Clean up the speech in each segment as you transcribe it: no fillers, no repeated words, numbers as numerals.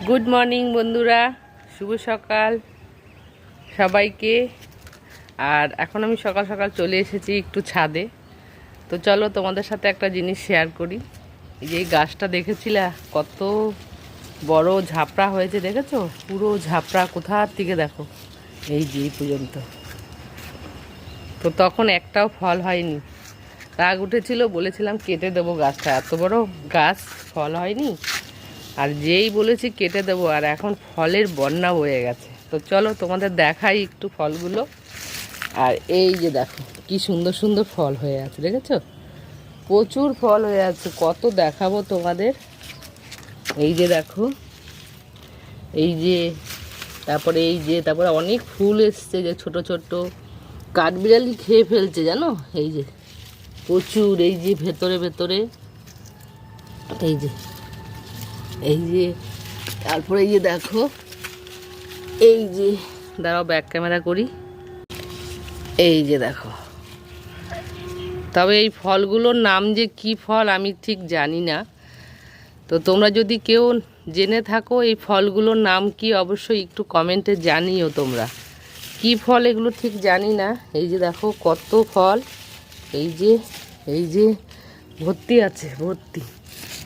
Good morning বন্ধুরা, শুভ সকাল সবাইকে। আর এখন আমি সকাল সকাল চলে এসেছি একটু ছাদে। তো চলো তোমাদের সাথে একটা জিনিস শেয়ার করি। এই যে এই গাছটা দেখেছিলে কত বড় ঝাপড়া হয়েছে, দেখেছো? পুরো ঝাপড়া কোথার থেকে দেখো, এই যে এই পর্যন্ত। তো তখন একটাও ফল হয়নি, রাগ উঠেছিল, বলেছিলাম কেটে দেবো গাছটা, এত বড় গাছ ফল হয়নি। আর যেই বলেছি কেটে দেবো, আর এখন ফলের বন্যা বয়ে গেছে। তো চলো তোমাদের দেখাই একটু ফলগুলো। আর এই যে দেখো কি সুন্দর সুন্দর ফল হয়ে আছে, দেখেছো? প্রচুর ফল হয়ে আছে, কত দেখাবো তোমাদের। এই যে দেখো, এই যে, তারপরে এই যে, তারপরে অনেক ফুল এসছে, যে ছোট ছোট কাঠবিড়ালি খেয়ে ফেলছে জানো। এই যে প্রচুর, এই যে ভেতরে ভেতরে, এই যে, এই যে, তারপরে এই যে দেখো, এই যে, দাঁড়াও ব্যাক ক্যামেরা করি, এই যে দেখো। তবে এই ফলগুলোর নাম যে কি ফল আমি ঠিক জানি না। তো তোমরা যদি কেউ জেনে থাকো এই ফলগুলোর নাম কি, অবশ্যই একটু কমেন্টে জানিও তোমরা। কি ফল এগুলো ঠিক জানি না। এই যে দেখো কত ফল, এই যে, এই যে ভর্তি আছে, ভর্তি,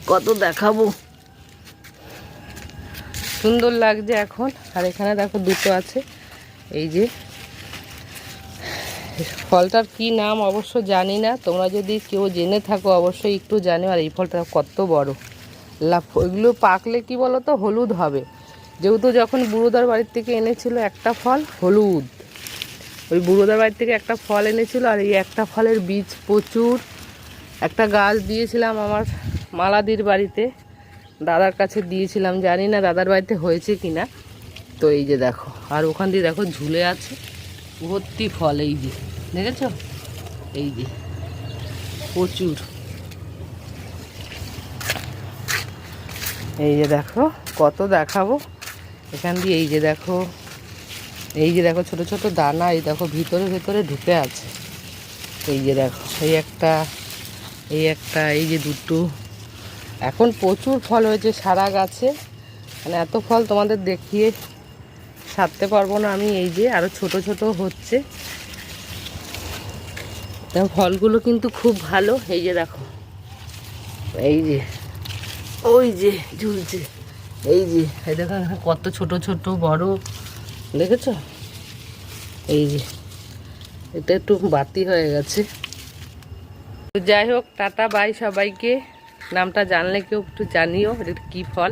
কত দেখাবো। সুন্দর লাগছে এখন। আর এখানে দেখো দুটো আছে, এই যে। ফলটার কি নাম অবশ্য জানি না, তোমরা যদি কেউ জেনে থাকো অবশ্যই একটু জানিও। আর এই ফলটা কত বড়, এগুলো পাকলে কি বলো তো, হলুদ হবে। যেহেতু যখন বুড়োদার বাড়ির থেকে এনেছিল একটা ফল হলুদ, ওই বুড়োদার বাড়ির থেকে একটা ফল এনেছিল। আর এই একটা ফলের বীজ প্রচুর, একটা গাছ দিয়েছিলাম আমার মালাদির বাড়িতে, দাদার কাছে দিয়েছিলাম, জানি না দাদার বাড়িতে হয়েছে কি না। তো এই যে দেখো, আর ওখান দিয়ে দেখো ঝুলে আছে ভর্তি ফল, এই যে দেখেছো, এই যে প্রচুর। এই যে দেখো কত দেখাবো এখান দিয়ে। এই যে দেখো, এই যে দেখো ছোট ছোট দানা, এই দেখো ভিতরে ভেতরে ঢুকে আছে। এই যে দেখো, এই একটা, এই একটা, এই যে দুটো। এখন প্রচুর ফল হয়েছে সারা গাছে, মানে এত ফল তোমাদের দেখিয়ে সারতে পারবো না আমি। এই যে আরো ছোট ছোট হচ্ছে, দেখো ফলগুলো কিন্তু খুব ভালো। এই যে দেখো, এই যে, ওই যে ঝুলছে, এই যে, এই দেখো কত ছোট ছোট বড়, দেখেছো? এই যে এটা একটু বাতি হয়ে গেছে। তো যাই হোক, টাটা বাই সবাইকে। নামটা জানলে কেউ একটু জানিও এটা কি ফল।